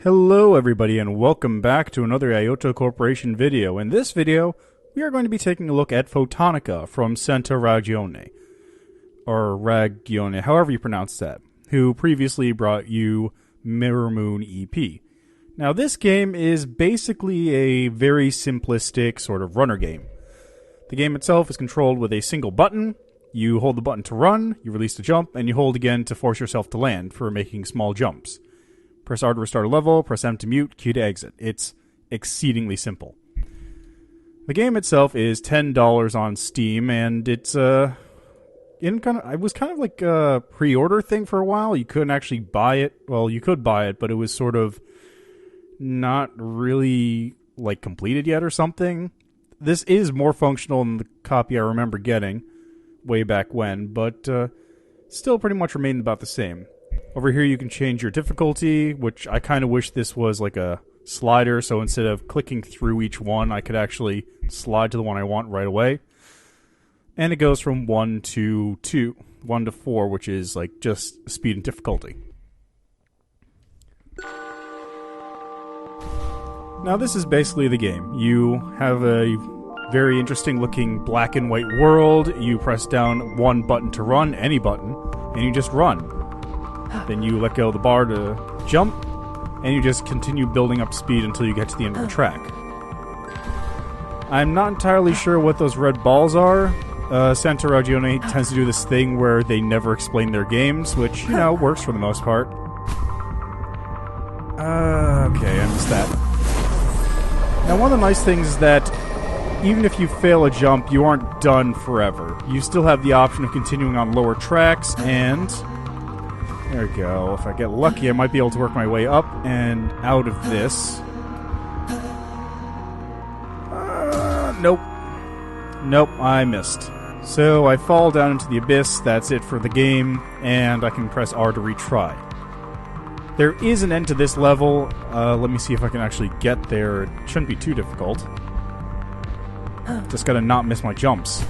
Hello everybody and welcome back to another Ayoto Corporation video. In this video, we are going to be taking a look at Fotonica from Santa Ragione, or Ragione, however you pronounce that, who previously brought you Mirror Moon EP. Now this game is basically a very simplistic sort of runner game. The game itself is controlled with a single button. You hold the button to run, you release the jump, and you hold again to force yourself to land for making small jumps. Press R to restart a level, press M to mute, Q to exit. It's exceedingly simple. The game itself is $10 on Steam, and it's it was kind of like a pre-order thing for a while. You couldn't actually buy it. Well, you could buy it, but it was sort of not really like completed yet or something. This is more functional than the copy I remember getting way back when, but still pretty much remained about the same. Over here you can change your difficulty, which I kind of wish this was like a slider, so instead of clicking through each one, I could actually slide to the one I want right away. And it goes from 1 to 4, which is like just speed and difficulty. Now this is basically the game. You have a very interesting looking black and white world. You press down one button to run, any button, and you just run. Then you let go of the bar to jump, and you just continue building up speed until you get to the end of the track. I'm not entirely sure what those red balls are. Santa Ragione tends to do this thing where they never explain their games, which, you know, works for the most part. Okay, I missed that. Now, one of the nice things is that even if you fail a jump, you aren't done forever. You still have the option of continuing on lower tracks, and there we go. If I get lucky, I might be able to work my way up and out of this. Nope. Nope, I missed. So I fall down into the abyss. That's it for the game, and I can press R to retry. There is an end to this level. Let me see if I can actually get there. It shouldn't be too difficult. Just gotta not miss my jumps.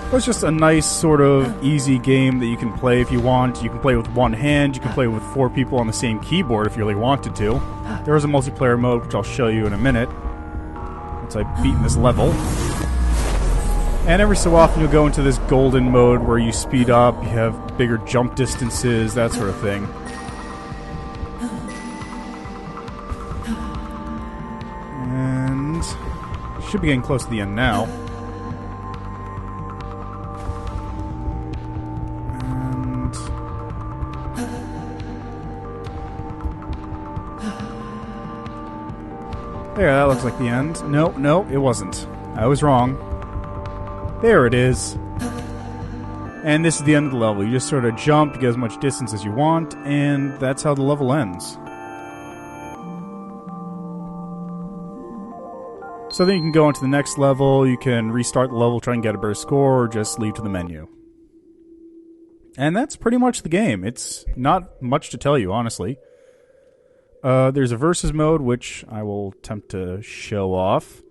It's just a nice sort of easy game that you can play if you want. You can play with one hand, you can play with 4 people on the same keyboard if you really wanted to. There is a multiplayer mode, which I'll show you in a minute, once I've beaten this level. And every so often you'll go into this golden mode where you speed up, you have bigger jump distances, that sort of thing. And should be getting close to the end now. There, that looks like the end. No, it wasn't. I was wrong. There it is. And this is the end of the level. You just sort of jump, you get as much distance as you want, and that's how the level ends. So then you can go on to the next level, you can restart the level, try and get a better score, or just leave to the menu. And that's pretty much the game. It's not much to tell you, honestly. There's a versus mode, which I will attempt to show off.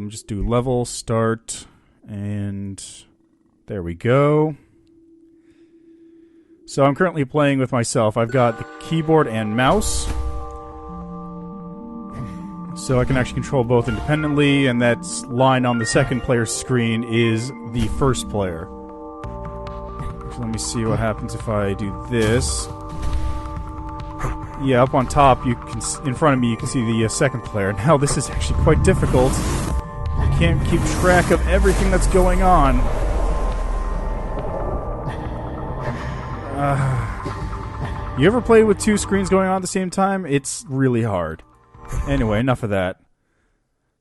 Just do level, start, and there we go. So I'm currently playing with myself. I've got the keyboard and mouse, so I can actually control both independently, and that line on the second player's screen is the first player. So let me see what happens if I do this. Yeah, up on top, you can, in front of me, you can see the second player. Now, this is actually quite difficult. I can't keep track of everything that's going on. You ever play with 2 screens going on at the same time? It's really hard. Anyway, enough of that.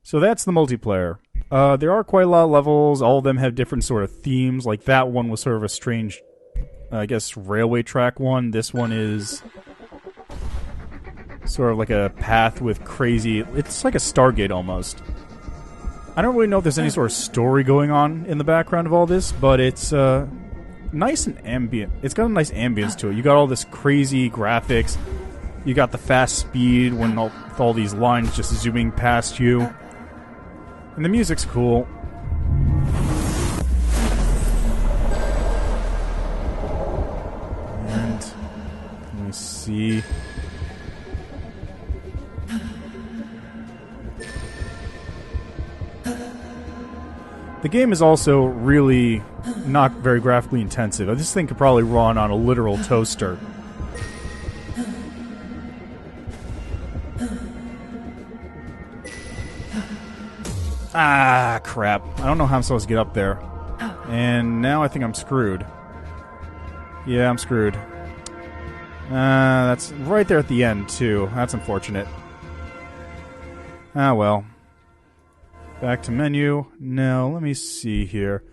So that's the multiplayer. There are quite a lot of levels. All of them have different sort of themes. Like that one was sort of a strange, I guess, railway track one. This one is sort of like a path with crazy... It's like a Stargate almost. I don't really know if there's any sort of story going on in the background of all this, but it's nice and ambient. It's got a nice ambience to it. You got all this crazy graphics. You got the fast speed when all these lines just zooming past you. And the music's cool. me see. The game is also really not very graphically intensive. This thing could probably run on a literal toaster. Ah, crap. I don't know how I'm supposed to get up there. And now I think I'm screwed. Yeah, I'm screwed. That's right there at the end, too. That's unfortunate. Ah, well. Back to menu. No, let me see here.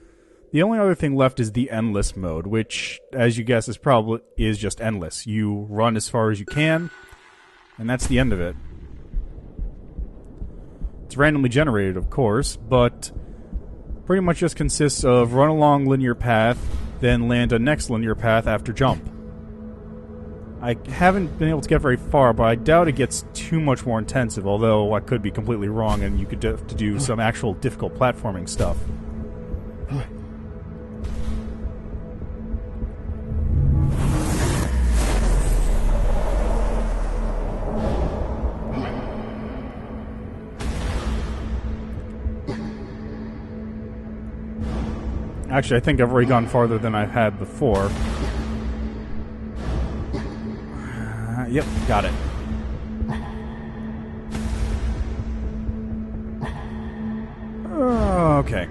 The only other thing left is the endless mode, which, as you guess, is just endless. You run as far as you can, and that's the end of it. It's randomly generated, of course, but pretty much just consists of run along linear path, then land on next linear path after jump. I haven't been able to get very far, but I doubt it gets too much more intensive, although I could be completely wrong and you could have to do some actual difficult platforming stuff. Actually, I think I've already gone farther than I've had before. Yep, got it. Okay.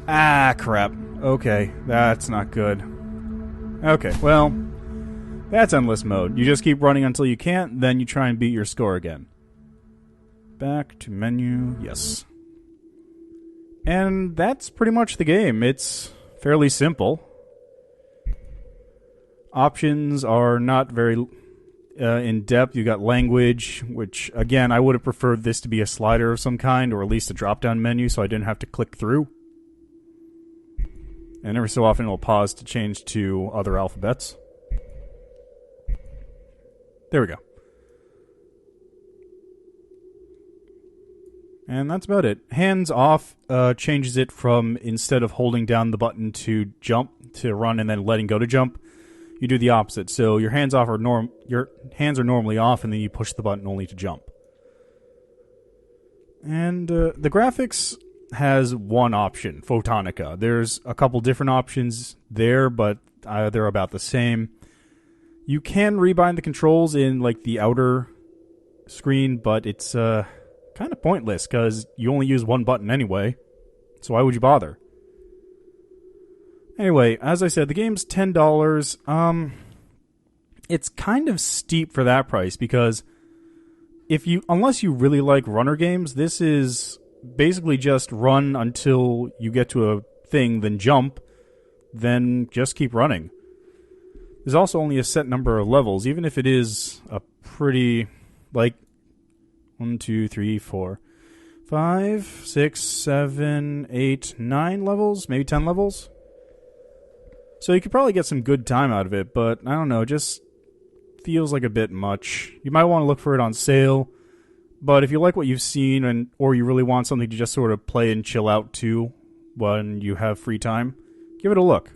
Ah, crap. Okay, that's not good. Okay, well, that's endless mode. You just keep running until you can't, then you try and beat your score again. Back to menu, yes. And that's pretty much the game. It's fairly simple. Options are not very in-depth. You got language, which, again, I would have preferred this to be a slider of some kind, or at least a drop-down menu, so I didn't have to click through. And every so often it will pause to change to other alphabets. There we go. And that's about it. Hands off changes it from, instead of holding down the button to jump, to run, and then letting go to jump, you do the opposite. So your hands off are your hands are normally off, and then you push the button only to jump. And the graphics has one option, Fotonica. There's a couple different options there, but they're about the same. You can rebind the controls in like the outer screen, but it's kind of pointless because you only use one button anyway. So why would you bother? Anyway, as I said, the game's $10. It's kind of steep for that price because unless you really like runner games, this is basically just run until you get to a thing, then jump, then just keep running. There's also only a set number of levels, even if it is a pretty, like, 1, 2, 3, 4, 5, 6, 7, 8, 9 levels, maybe 10 levels. So you could probably get some good time out of it, but I don't know, it just feels like a bit much. You might want to look for it on sale, but if you like what you've seen, or you really want something to just sort of play and chill out to when you have free time, give it a look.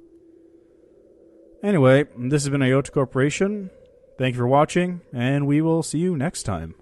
Anyway, this has been Ayoto Corporation. Thank you for watching, and we will see you next time.